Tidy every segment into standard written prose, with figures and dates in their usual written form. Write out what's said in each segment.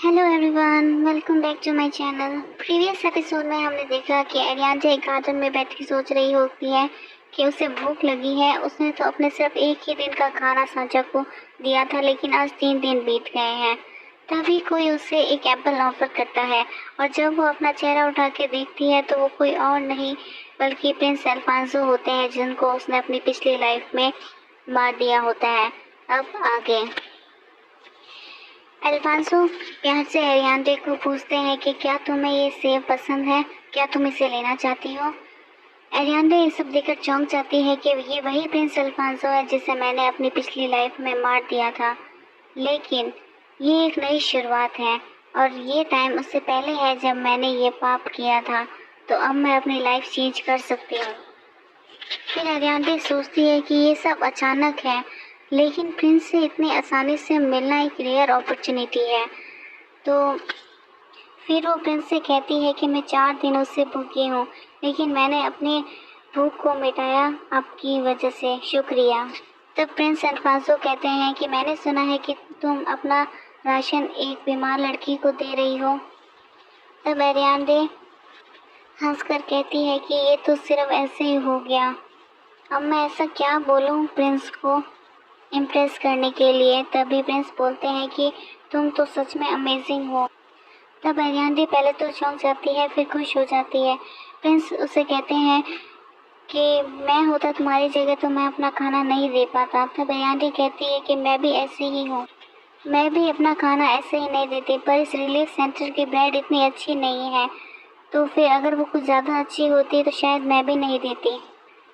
Hello everyone, welcome back to my channel. Previous episode में हमने देखा कि एरियाना एक गार्डन में बैठ के सोच रही होती है कि उसे भूख लगी है। उसने तो अपने सिर्फ एक ही दिन का खाना सांचा को दिया था, लेकिन आज 3 दिन बीत गए हैं। तभी कोई उसे एक एप्पल ऑफर करता है और जब वो अपना चेहरा उठा के देखती है तो वो कोई और नहीं बल्कि प्रिंस अल्फांसो होते हैं, जिनको उसने अपनी पिछली लाइफ में मार दिया होता है। अब आगे अल्फांसो प्यार से एरियाना को पूछते हैं कि क्या तुम्हें ये सेब पसंद है, क्या तुम इसे लेना चाहती हो। एरियाना ये सब देखकर चौंक जाती है कि ये वही प्रिंस अल्फांसो है जिसे मैंने अपनी पिछली लाइफ में मार दिया था, लेकिन ये एक नई शुरुआत है और ये टाइम उससे पहले है जब मैंने ये पाप किया था, तो अब मैं अपनी लाइफ चेंज कर सकती हूँ। फिर एरियाना सोचती है कि ये सब अचानक है, लेकिन प्रिंस से इतनी आसानी से मिलना एक रेयर अपॉर्चुनिटी है। तो फिर वो प्रिंस से कहती है कि मैं 4 दिनों से भूखी हूँ, लेकिन मैंने अपनी भूख को मिटाया आपकी वजह से, शुक्रिया। तब प्रिंस अल्फांसो कहते हैं कि मैंने सुना है कि तुम अपना राशन एक बीमार लड़की को दे रही हो। तब एरियाना हंसकर कहती है कि ये तो सिर्फ ऐसे ही हो गया। अब मैं ऐसा क्या बोलूँ प्रिंस को इम्प्रेस करने के लिए। तभी प्रिंस बोलते हैं कि तुम तो सच में अमेजिंग हो। तब एरियाना पहले तो चौंक जाती है, फिर खुश हो जाती है। प्रिंस उसे कहते हैं कि मैं होता तुम्हारी जगह तो मैं अपना खाना नहीं दे पाता। तब एरियाना कहती है कि मैं भी ऐसे ही हूँ, मैं भी अपना खाना ऐसे ही नहीं देती, पर इस रिलीफ सेंटर की ब्रेड इतनी अच्छी नहीं है, तो फिर अगर वो कुछ ज़्यादा अच्छी होती तो शायद मैं भी नहीं देती।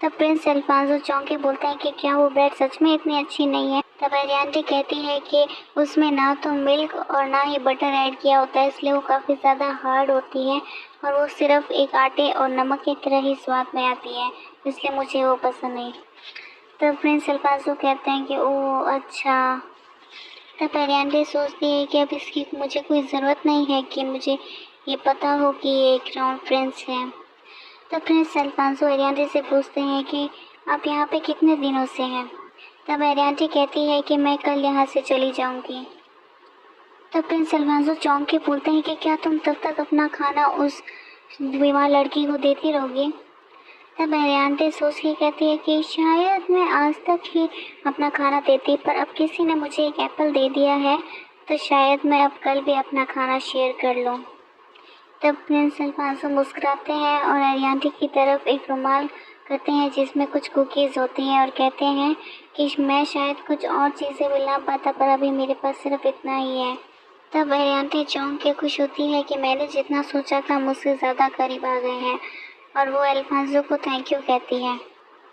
तब प्रिंस अल्फांसो चौंक के बोलता है कि क्या वो ब्रेड सच में इतनी अच्छी नहीं है। तब एरियाना कहती है कि उसमें ना तो मिल्क और ना ही बटर ऐड किया होता है, इसलिए वो काफ़ी ज़्यादा हार्ड होती है और वो सिर्फ एक आटे और नमक की तरह ही स्वाद में आती है, इसलिए मुझे वो पसंद नहीं। तब प्रिंस अल्फांसो कहते हैं कि ओह अच्छा। तब एरियाना सोचती है कि अब इसकी मुझे कोई ज़रूरत नहीं है कि मुझे ये पता हो कि ये क्राउन प्रिंस है। तब प्रिंस अल्फांसो एरियाना से पूछते हैं कि आप यहाँ पे कितने दिनों से हैं। तब एरियाना कहती है कि मैं कल यहाँ से चली जाऊँगी। तब प्रिंस अल्फांसो चौंक के बोलते हैं कि क्या तुम तब तक अपना खाना उस बीमार लड़की को देती रहोगी। तब एरियाना सोच के कहती है कि शायद मैं आज तक ही अपना खाना देती, पर अब किसी ने मुझे एक एप्पल दे दिया है, तो शायद मैं अब कल भी अपना खाना शेयर कर लूँ। तब प्रिंस अल्फांसो मुस्कुराते हैं और एरियाना की तरफ एक रुमाल करते हैं जिसमें कुछ कुकीज़ होती हैं और कहते हैं कि मैं शायद कुछ और चीज़ें मिल ना पाता, पर अभी मेरे पास सिर्फ इतना ही है। तब एरियाना चौंक के खुश होती है कि मैंने जितना सोचा था मुझसे ज़्यादा करीब आ गए हैं, और वो अल्फांसो को थैंक यू कहती है।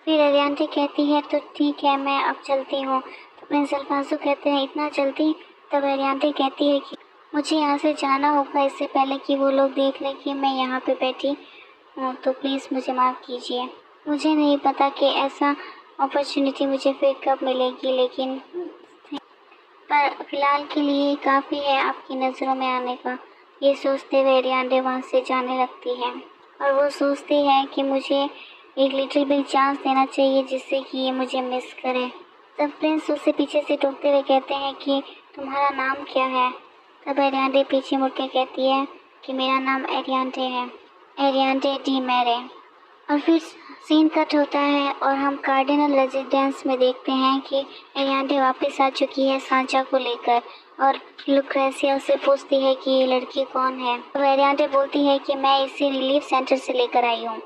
फिर एरियाना कहती है तो ठीक है, मैं अब चलती हूँ। तो प्रिंस अल्फांसो कहते हैं इतना जल्दी। तब एरियाना कहती है कि मुझे यहाँ से जाना होगा इससे पहले कि वो लोग देख लें कि मैं यहाँ पे बैठी हूँ, तो प्लीज़ मुझे माफ़ कीजिए। मुझे नहीं पता कि ऐसा अपॉर्चुनिटी मुझे फिर कब मिलेगी, लेकिन पर फिलहाल के लिए काफ़ी है आपकी नज़रों में आने का। ये सोचते हुए एरियाना वहाँ से जाने लगती है और वो सोचती है कि मुझे एक लिटिल बिग चांस देना चाहिए जिससे कि ये मुझे मिस करे। तब प्रिंस उसे पीछे से टोकते हुए कहते हैं कि तुम्हारा नाम क्या है। तब एरियाना पीछे मुड़ के कहती है कि मेरा नाम एरियाना है, एरियाना डी मेरे। और फिर सीन कट होता है और हम कार्डिनल रेजिडेंस में देखते हैं कि एरियाना वापस आ चुकी है सांचा को लेकर, और लुक्रेसिया उससे पूछती है कि ये लड़की कौन है। तो एरियाना बोलती है कि मैं इसे रिलीफ सेंटर से लेकर आई हूँ।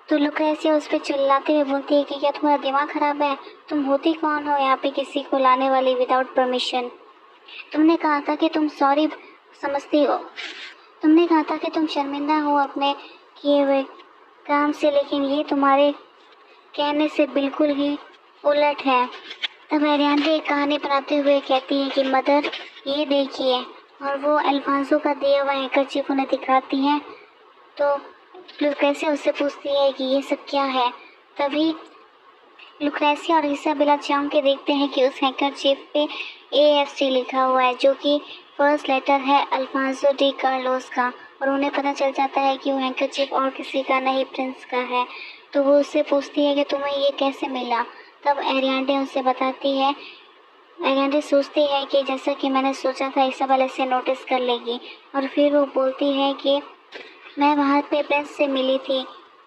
तो लुक्रेसिया उस पर चिल्लाते हुए बोलती है कि क्या तुम्हारा दिमाग खराब है, तुम होती कौन हो यहाँ पे किसी को लाने वाली विदाउट परमिशन। तुमने कहा था कि तुम सॉरी समझती हो, तुमने कहा था कि तुम शर्मिंदा हो अपने किए हुए काम से, लेकिन ये तुम्हारे कहने से बिल्कुल ही उलट है। तब एरियाना एक कहानी बनाते हुए कहती है कि मदर ये देखिए, और वो अल्फांसो का दिया हुआ हैंकरचीफ उन्हें दिखाती है। तो लुक्रेसिया उससे पूछती है कि ये सब क्या है। तभी लुक्रेसिया और इसाबेला चौंक के देखते हैं कि उस हैंकरचीफ पे AFC लिखा हुआ है, जो कि फर्स्ट लेटर है अल्फांसो डी कार्लोस का, और उन्हें पता चल जाता है कि वो हैंकरचीफ और किसी का नहीं प्रिंस का है। तो वो उससे पूछती है कि तुम्हें ये कैसे मिला। तब एरियाना उससे बताती है एरियांडे सोचती है कि जैसा कि मैंने सोचा था इसाबेला इसे नोटिस कर लेगी, और फिर वो बोलती है कि मैं वहाँ पे प्रिंस से मिली थी।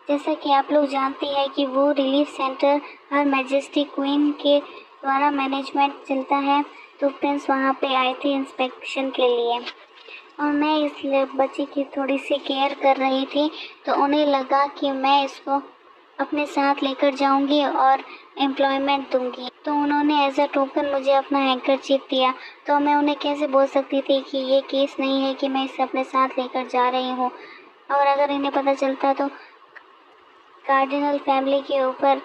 जैसा कि आप लोग जानती हैं कि वो रिलीफ सेंटर हर मैजेस्टी क्वीन के द्वारा मैनेजमेंट चलता है, तो प्रिंस वहाँ पे आए थे इंस्पेक्शन के लिए, और मैं इस बच्चे की थोड़ी सी केयर कर रही थी, तो उन्हें लगा कि मैं इसको अपने साथ लेकर जाऊंगी और एम्प्लॉयमेंट दूंगी, तो उन्होंने एज अ टोकन मुझे अपना हैंकरचीफ दिया। तो मैं उन्हें कैसे बोल सकती थी कि ये केस नहीं है कि मैं इसे अपने साथ लेकर जा रही हूँ, और अगर इन्हें पता चलता तो कार्डिनल फैमिली के ऊपर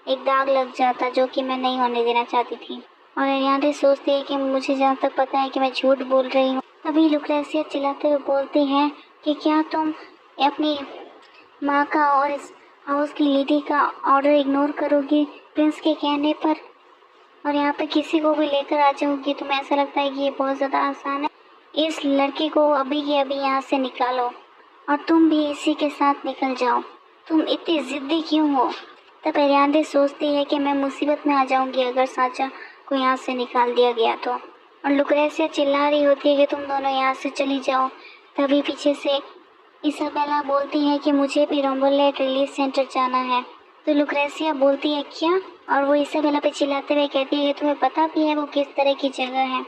एक दाग लग जाता, जो कि मैं नहीं होने देना चाहती थी। और एरियांडे सोचती है कि मुझे जहाँ तक पता है कि मैं झूठ बोल रही हूँ। तभी लुक्रेसिया चिल्लाते हुए बोलती है कि क्या तुम अपनी माँ का और इस हाउस की लेडी का ऑर्डर इग्नोर करोगी प्रिंस के कहने पर, और यहाँ पे किसी को भी लेकर आ जाओगी? तुम्हें ऐसा लगता है कि ये बहुत ज़्यादा आसान है? इस लड़की को अभी के अभी यहाँ से निकालो, और तुम भी इसी के साथ निकल जाओ। तुम इतनी ज़िद्दी क्यों हो? तब एरियांडे सोचती है कि मैं मुसीबत में आ जाऊंगी अगर सांचा को यहाँ से निकाल दिया गया तो, और लुक्रेसिया चिल्ला रही होती है कि तुम दोनों यहाँ से चली जाओ। तभी पीछे से इसाबेला बोलती है कि मुझे भी रोम्बोलेट रिलीज सेंटर जाना है। तो लुक्रेसिया बोलती है क्या? और वो इसाबेला पे चिल्लाते हुए कहती है कि तुम्हें पता भी है वो किस तरह की जगह है?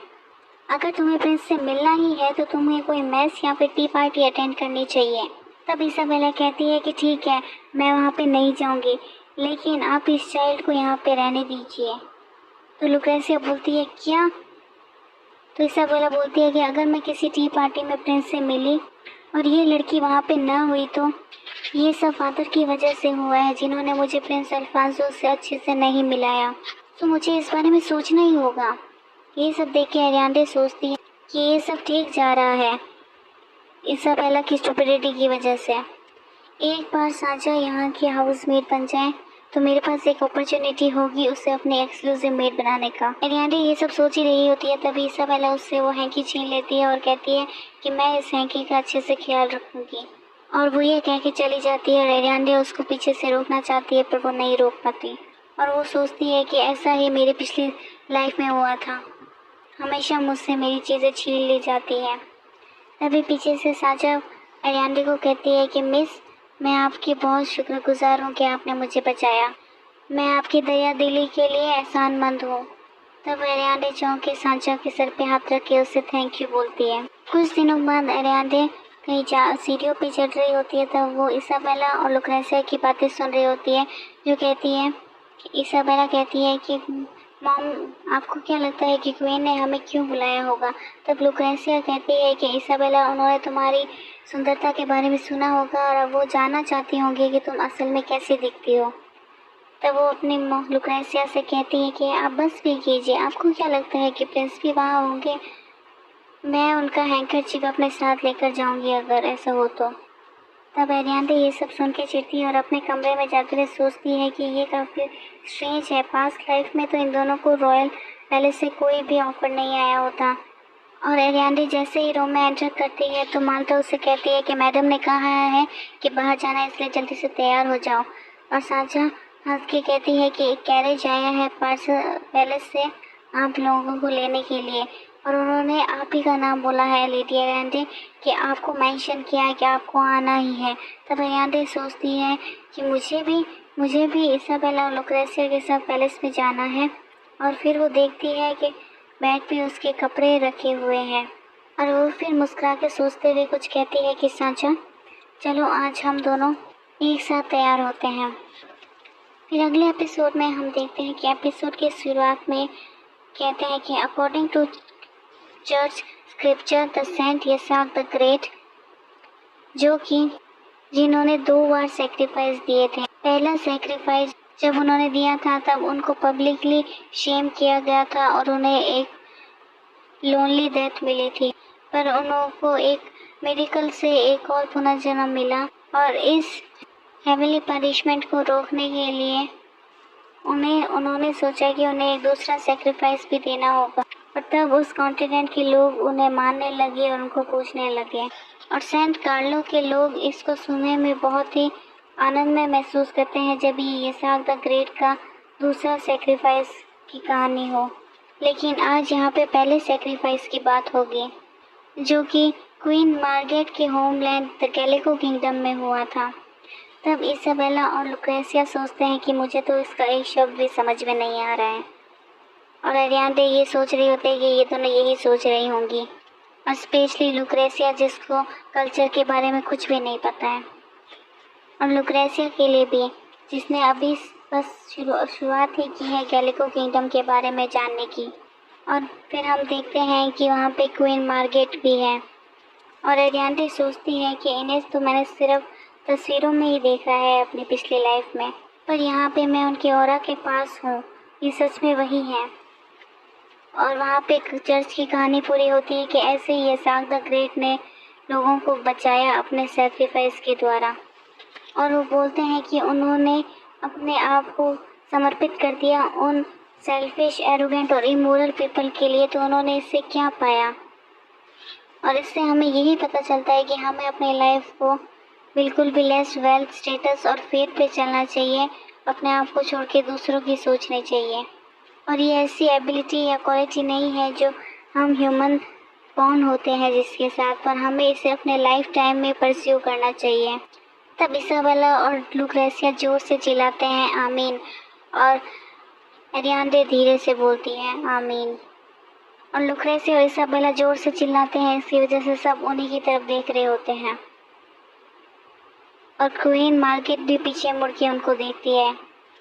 अगर तुम्हें प्रिंस से मिलना ही है तो तुम्हें कोई मैस या फिर टी पार्टी अटेंड करनी चाहिए। तब इसाबेला कहती है कि ठीक है, मैं वहाँ पे नहीं जाऊँगी, लेकिन आप इस चाइल्ड को यहाँ पे रहने दीजिए। तो लुक्रेसिया बोलती है क्या? तो इसाबेला बोलती है कि अगर मैं किसी टी पार्टी में प्रिंस से मिली और ये लड़की वहाँ पे न हुई तो ये सब फादर की वजह से हुआ है, जिन्होंने मुझे प्रिंस अल्फांसो से अच्छे से नहीं मिलाया। तो मुझे इस बारे में सोचना ही होगा। ये सब देख के एरियांडे सोचती है कि ये सब ठीक जा रहा है इसाबेला की स्टुपिडिटी की वजह से। एक बार सांचा यहाँ की हाउसमेट बन जाए तो मेरे पास एक अपॉर्चुनिटी होगी उसे अपने एक्सक्लूसिव मेट बनाने का। एरियांडे ये सब सोच ही रही होती है, तभी इसाबेला उससे वो हैंकी छीन लेती है और कहती है कि मैं इस हैंकी का अच्छे से ख्याल रखूंगी, और वो ये कह के चली जाती है। और एरियांडे उसको पीछे से रोकना चाहती है, पर वो नहीं रोक पाती, और वो सोचती है कि ऐसा ही मेरी पिछली लाइफ में हुआ था, हमेशा मुझसे मेरी चीज़ें छीन ली जाती हैं। तभी पीछे से सांचा एरियांडे को कहती है कि मिस, मैं आपकी बहुत शुक्रगुजार हूँ कि आपने मुझे बचाया। मैं आपकी दया दिली के लिए एहसानमंद हूँ। तब एरियांडे चौंक के सांचा के सर पे हाथ रख के उससे थैंक यू बोलती है। कुछ दिनों बाद एरियांडे कहीं सीढ़ियों पे चढ़ रही होती है, तब वो इसाबेला और लुक्रेसिया की बातें सुन रही होती है, जो कहती है इसाबेला कहती है कि मॉम, आपको क्या लगता है कि क्वीन ने हमें क्यों बुलाया होगा? तब लुक्रेसिया कहती है कि इसाबेला, उन्होंने तुम्हारी सुंदरता के बारे में सुना होगा और अब वो जानना चाहती होंगी कि तुम असल में कैसी दिखती हो। तब वो अपनी लुक्रेसिया से कहती है कि आप बस भी कीजिए, आपको क्या लगता है कि प्रिंस भी वहाँ होंगे? मैं उनका हैंकरचीफ अपने साथ लेकर जाऊंगी अगर ऐसा हो तो। तब एरियांडे ये सब सुन के चिढ़ती है और अपने कमरे में जाकर सोचती है कि ये काफ़ी स्ट्रेंज है। पास्ट लाइफ में तो इन दोनों को रॉयल पैलेस से कोई भी ऑफर नहीं आया होता। और एरियांडे जैसे ही रूम में एंटर करती है तो माल्टा उससे कहती है कि मैडम ने कहा है कि बाहर जाना है, इसलिए जल्दी से तैयार हो जाओ। और सांचा हंस के कहती है कि एक कैरेज आया है पैलेस से आप लोगों को लेने के लिए, और उन्होंने आप ही का नाम बोला है लेडी एरियांडे, कि आपको मेंशन किया है कि आपको आना ही है। तब एरियांडे सोचती है कि मुझे भी इसाबेला और लुक्रेसिया के साथ पैलेस में जाना है। और फिर वो देखती है कि बेड पे उसके कपड़े रखे हुए हैं, और वो फिर मुस्कुरा के सोचते हुए कुछ कहती है कि सांचा, चलो आज हम दोनों एक साथ तैयार होते हैं। फिर अगले एपिसोड में हम देखते हैं कि एपिसोड की शुरुआत में कहते हैं कि according to church scripture the saint Isaac the great, जो कि जिन्होंने 2 बार सेक्रीफाइस दिए थे। पहला सेक्रीफाइस जब उन्होंने दिया था तब उनको पब्लिकली शेम किया गया था और उन्हें एक लोनली डेथ मिली थी, पर उनको एक मेडिकल से एक और पुनर्जन्म मिला, और इस हेवनली पनिशमेंट को रोकने के लिए उन्होंने सोचा कि उन्हें एक दूसरा सेक्रीफाइस भी देना होगा। और तब उस कॉन्टिनेंट के लोग उन्हें मानने लगे और उनको पूछने लगे, और सेंट कार्लो के लोग इसको सुनने में बहुत ही आनंद में महसूस करते हैं जब ये यसाक द ग्रेट का दूसरा सेक्रीफाइस की कहानी हो। लेकिन आज यहाँ पे पहले सेक्रीफाइस की बात होगी, जो कि क्वीन मार्गरेट के होमलैंड द गैलिको किंगडम में हुआ था। तब इसाबेला और लुक्रेसिया सोचते हैं कि मुझे तो इसका एक शब्द भी समझ में नहीं आ रहा है, और एरियाडे ये सोच रही होती है कि ये दोनों यही सोच रही होंगी, और स्पेशली लुक्रेसिया जिसको कल्चर के बारे में कुछ भी नहीं पता है, और लुक्रेसिया के लिए भी जिसने अभी बस शुरुआत ही की है गैलिको किंगडम के बारे में जानने की। और फिर हम देखते हैं कि वहाँ पे क्वीन मार्गरेट भी है, और एरियाडे सोचती है कि इन्हें तो मैंने सिर्फ तस्वीरों में ही देखा है अपनी पिछली लाइफ में, पर यहाँ पे मैं उनके ऑरा के पास हूँ, ये सच में वही है। और वहाँ पे चर्च की कहानी पूरी होती है कि ऐसे ही यसाक द ग्रेट ने लोगों को बचाया अपने सेक्रीफाइस के द्वारा, और वो बोलते हैं कि उन्होंने अपने आप को समर्पित कर दिया उन सेल्फिश, एरोगेंट और इमोरल पीपल के लिए, तो उन्होंने इससे क्या पाया। और इससे हमें यही पता चलता है कि हमें अपनी लाइफ को बिल्कुल भी लेस वेल्थ, स्टेटस और फेथ पे चलना चाहिए, अपने आप को छोड़ के दूसरों की सोचनी चाहिए। और ये ऐसी एबिलिटी या क्वालिटी नहीं है जो हम ह्यूमन कौन होते हैं जिसके साथ, पर हमें इसे अपने लाइफ टाइम में परस्यू करना चाहिए। तब इसाबेला और लुक्रेसिया जोर से चिल्लाते हैं आमीन, और एरियाडे धीरे से बोलती है आमीन, और लुक्रेसिया और इसाबेला जोर से चिल्लाते हैं, इसकी वजह से सब उन्हीं की तरफ देख रहे होते हैं, और क्वीन मार्गरेट भी पीछे मुड़ के उनको देखती है।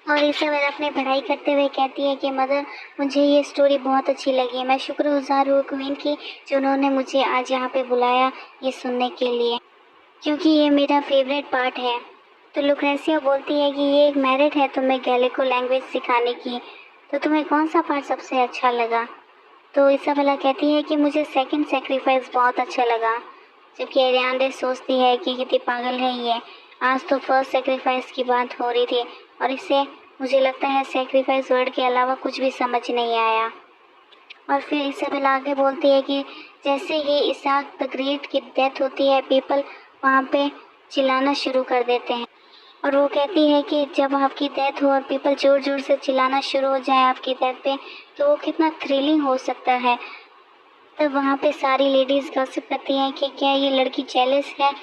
और इसाबेला अपनी पढ़ाई करते हुए कहती है कि मदर, मुझे ये स्टोरी बहुत अच्छी लगी, मैं शुक्रगुजार हूँ क्वीन की जो उन्होंने मुझे आज यहाँ पे बुलाया ये सुनने के लिए, क्योंकि ये मेरा फेवरेट पार्ट है। तो लुक्रेसिया बोलती है कि ये एक मेरिट है तुम्हें गैलिको लैंग्वेज सिखाने की, तो तुम्हें कौन सा पार्ट सबसे अच्छा लगा। तो इसाबेला कहती है कि मुझे सेकंड सेक्रीफाइस बहुत अच्छा लगा, जबकि एरियाडे सोचती है कि कितनी पागल है ये, आज तो फर्स्ट सेक्रीफाइस की बात हो रही थी और इससे मुझे लगता है सेक्रीफाइस वर्ड के अलावा कुछ भी समझ नहीं आया। और फिर इसाबेला आगे बोलती है कि जैसे ही इसाक द ग्रेट की डेथ होती है, पीपल वहाँ पे चिल्लाना शुरू कर देते हैं, और वो कहती है कि जब आपकी डेथ हो और पीपल ज़ोर ज़ोर से चिल्लाना शुरू हो जाए आपकी डेथ पे, तो वो कितना थ्रिलिंग हो सकता है। तब वहाँ पे सारी लेडीज़ गॉसिप करती हैं कि क्या ये लड़की जेलस है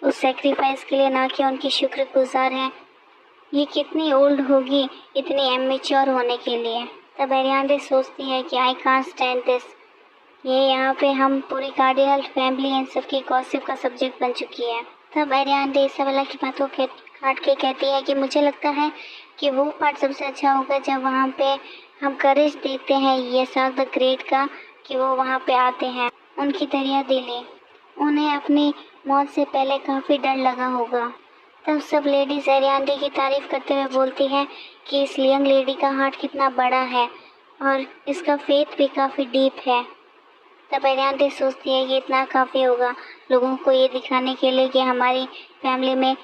उस सेक्रीफाइस के लिए, ना कि उनकी शुक्रगुजार है, ये कितनी ओल्ड होगी इतनी एमेच्योर होने के लिए। तब एरियाडे सोचती है कि आई कांट स्टैंड दिस, ये यहाँ पे हम पूरी कार्डिनल फैमिली इन सब की गॉसिप का सब्जेक्ट बन चुकी है। तब एरियाडे इसाबेला की बातों के काट के कहती है कि मुझे लगता है कि वो पार्ट सबसे अच्छा होगा जब वहाँ पे हम करेज देखते हैं यसाक द ग्रेट का, कि वो वहाँ पे आते हैं, उनकी दरिया दिली, उन्हें अपनी मौत से पहले काफ़ी डर लगा होगा। तब सब लेडीज एरियाडे की तारीफ करते हुए बोलती हैं कि इस यंग लेडी का हार्ट कितना बड़ा है और इसका फेथ भी काफ़ी डीप है। तब एरियाडे सोचती है कि इतना काफ़ी होगा लोगों को ये दिखाने के लिए कि हमारी फैमिली में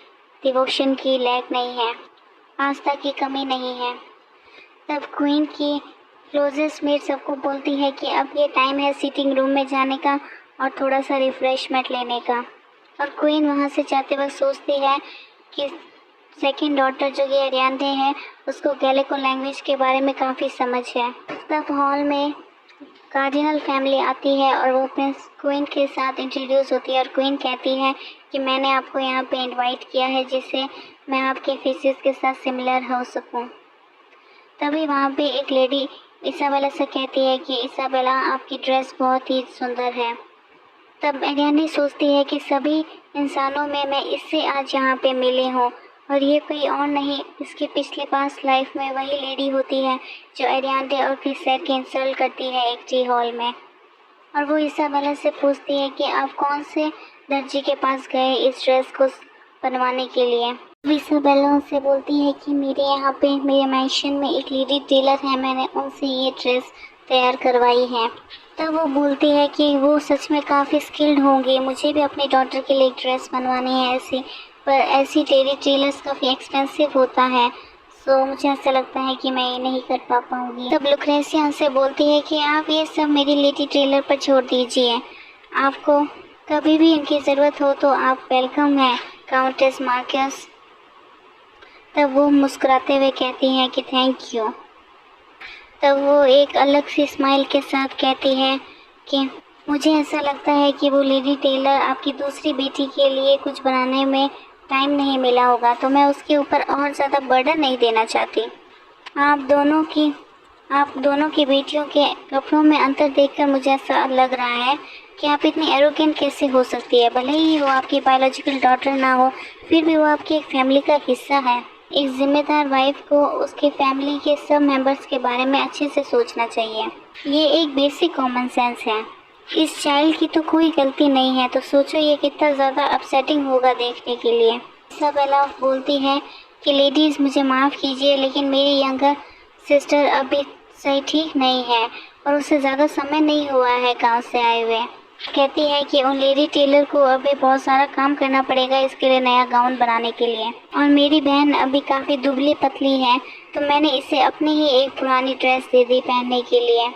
डिवोशन की लैक नहीं है, आस्था की कमी नहीं है। तब क्वीन की क्लोजेस्ट मेट सबको बोलती है कि अब ये टाइम है सीटिंग रूम में जाने का और थोड़ा सा रिफ्रेशमेंट लेने का, और क्वीन वहाँ से जाते वक्त सोचती है कि सेकंड डॉटर जो कि एरियाडे है उसको गैलिको लैंग्वेज के बारे में काफ़ी समझ है। तब हॉल में कार्डिनल फैमिली आती है और वो प्रिंस क्वीन के साथ इंट्रोड्यूस होती है, और क्वीन कहती है कि मैंने आपको यहाँ पे इनवाइट किया है जिससे मैं आपके फेसेस के साथ सिमिलर हो सकूँ। तभी वहाँ पे एक लेडी इसाबेला से कहती है कि इसाबेला आपकी ड्रेस बहुत ही सुंदर है। तब एरियाडे सोचती है कि सभी इंसानों में मैं इससे आज यहाँ पे मिली हूँ, और ये कोई और नहीं इसकी पिछली पास्ट लाइफ में वही लेडी होती है जो एरियाडे और क्रिसेट की इंसल्ट करती है एक टी हॉल में। और वो इसाबेला से पूछती है कि आप कौन से दर्जी के पास गए इस ड्रेस को बनवाने के लिए। इसाबेला उनसे बोलती है कि मेरे यहाँ पे मेरे मैंशन में एक लेडी टेलर है, मैंने उनसे ये ड्रेस तैयार करवाई है। तब वो बोलती है कि वो सच में काफ़ी स्किल्ड होंगी, मुझे भी अपनी डॉटर के लिए एक ड्रेस बनवानी है ऐसी, पर ऐसी टेलर्स काफ़ी एक्सपेंसिव होता है, सो मुझे ऐसा लगता है कि मैं ये नहीं कर पाऊँगी। तब लुक्रेसिया से बोलती है कि आप ये सब मेरी लेडी टेलर पर छोड़ दीजिए, आपको कभी भी इनकी ज़रूरत हो तो आप वेलकम हैं काउंटेस मार्कस। तब वो मुस्कुराते हुए कहती हैं कि थैंक यू। तब वो एक अलग सी स्माइल के साथ कहती है कि मुझे ऐसा लगता है कि वो लेडी टेलर आपकी दूसरी बेटी के लिए कुछ बनाने में टाइम नहीं मिला होगा, तो मैं उसके ऊपर और ज़्यादा बर्डन नहीं देना चाहती। आप दोनों की बेटियों के कपड़ों में अंतर देखकर मुझे ऐसा लग रहा है कि आप इतनी एरोगेंट कैसे हो सकती है। भले ही वो आपकी बायोलॉजिकल डॉटर ना हो, फिर भी वो आपकी एक फैमिली का हिस्सा है। एक जिम्मेदार वाइफ को उसके फैमिली के सब मेंबर्स के बारे में अच्छे से सोचना चाहिए। ये एक बेसिक कॉमन सेंस है। इस चाइल्ड की तो कोई गलती नहीं है, तो सोचो ये कितना ज़्यादा अपसेटिंग होगा देखने के लिए। इसाबेला बोलती है कि लेडीज़ मुझे माफ़ कीजिए, लेकिन मेरी यंगर सिस्टर अभी सही ठीक नहीं है और उसे ज़्यादा समय नहीं हुआ है गांव से आए हुए। कहती है कि उन लेडी टेलर को अभी बहुत सारा काम करना पड़ेगा इसके लिए, नया गाउन बनाने के लिए। और मेरी बहन अभी काफ़ी दुबली पतली है, तो मैंने इसे अपनी ही एक पुरानी ड्रेस दे दी पहनने के लिए,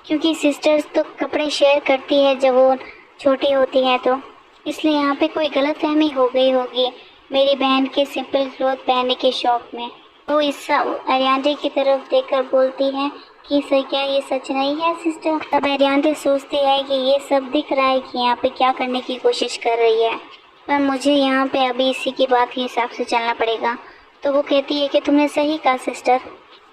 क्योंकि सिस्टर्स तो कपड़े शेयर करती है जब वो छोटी होती है, तो इसलिए यहाँ पे कोई गलतफहमी हो गई होगी मेरी बहन के सिंपल क्लोथ पहनने के शौक़ में। वो इस अरियांडे की तरफ देखकर बोलती है कि सर क्या ये सच नहीं है सिस्टर? तब अरियांडे सोचती है कि ये सब दिख रहा है कि यहाँ पे क्या करने की कोशिश कर रही है, पर मुझे यहाँ पे अभी इसी की बात के हिसाब से चलना पड़ेगा। तो वो कहती है कि तुमने सही कहा सिस्टर,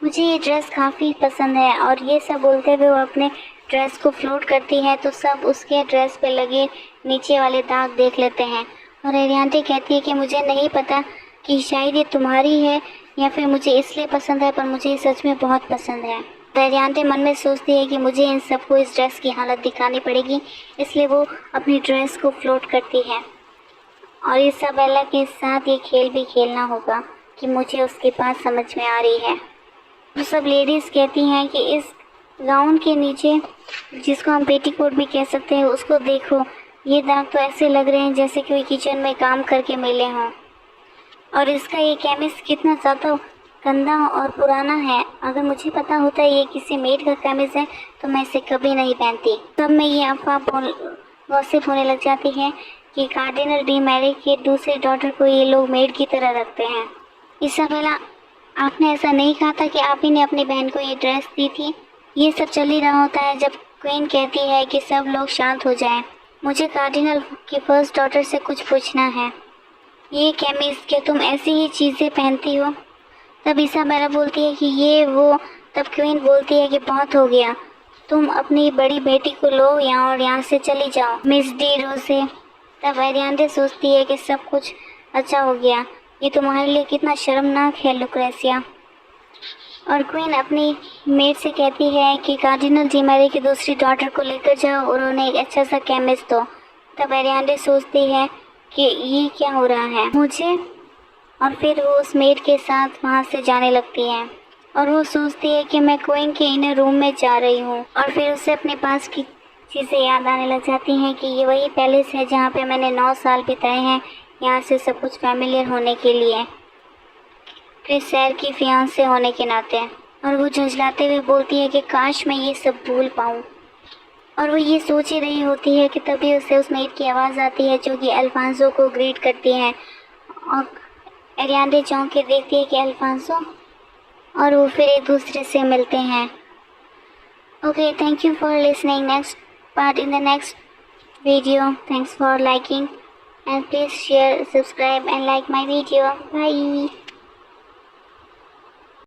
मुझे ये ड्रेस काफ़ी पसंद है। और ये सब बोलते हुए वो अपने ड्रेस को फ्लोट करती है, तो सब उसके ड्रेस पे लगे नीचे वाले दाग देख लेते हैं। और अरियांडे कहती है कि मुझे नहीं पता कि शायद ये तुम्हारी है या फिर मुझे इसलिए पसंद है, पर मुझे ये सच में बहुत पसंद है। अरियांडे मन में सोचती है कि मुझे इन सबको इस ड्रेस की हालत दिखानी पड़ेगी, इसलिए वो अपनी ड्रेस को फ्लोट करती है। और इसाबेला के साथ ये खेल भी खेलना होगा कि मुझे उसकी बात समझ में आ रही है। तो सब लेडीज़ कहती हैं कि इस गाउन के नीचे, जिसको हम पेटीकोट भी कह सकते हैं, उसको देखो, ये दाग तो ऐसे लग रहे हैं जैसे कोई किचन में काम करके मिले हों। और इसका ये कैमिस कितना ज़्यादा गंदा और पुराना है। अगर मुझे पता होता ये किसी मेड का कैमिस है तो मैं इसे कभी नहीं पहनती। तब में ये अफवाह गॉसिप होने लग जाती है कि कार्डिनल डी मैरी की दूसरी डॉटर को ये लोग मेड की तरह रखते हैं। इसाबेला, आपने ऐसा नहीं कहा था कि आप ही ने अपनी बहन को ये ड्रेस दी थी? ये सब चल ही रहा होता है जब क्वीन कहती है कि सब लोग शांत हो जाएं। मुझे कार्डिनल की फर्स्ट डॉटर से कुछ पूछना है। ये कैमिस, क्या तुम ऐसी ही चीज़ें पहनती हो? तब इसाबेला बोलती है कि ये वो। तब क्वीन बोलती है कि बहुत हो गया, तुम अपनी बड़ी बेटी को लो यहाँ और यहाँ से चली जाओ मिस डी रोसे। तब अरियांडे सोचती है कि सब कुछ अच्छा हो गया, ये तुम्हारे लिए कितना शर्मनाक है लुक्रेसिया। और क्वीन अपनी मेड से कहती है कि कार्डिनल डी मैरी की दूसरी डॉटर को लेकर जाओ और उन्हें एक अच्छा सा कैमिस दो। तब अरियांडे सोचती है कि ये क्या हो रहा है मुझे, और फिर वो उस मेड के साथ वहाँ से जाने लगती है। और वो सोचती है कि मैं क्वीन के इनर रूम में जा रही हूँ, और फिर उसे अपने पास की चीज़ें याद आने लग जाती हैं कि ये वही पैलेस है जहाँ पे मैंने 9 साल बिताए हैं, यहाँ से सब कुछ फैमिलियर होने के लिए, क्रिस सैर की फियांसे होने के नाते। और वो झंझलाते हुए बोलती है कि काश मैं ये सब भूल पाऊँ। और वो ये सोच ही रही होती है कि तभी उसे उस मेड की आवाज़ आती है जो कि अल्फांसो को ग्रीट करती है। और अरियांडे चौंक के देखती है कि अल्फांसो, और वो फिर एक दूसरे से मिलते हैं। Okay, thank you for listening. Next part in the next video. Thanks for liking and please share, subscribe and like my video. Bye.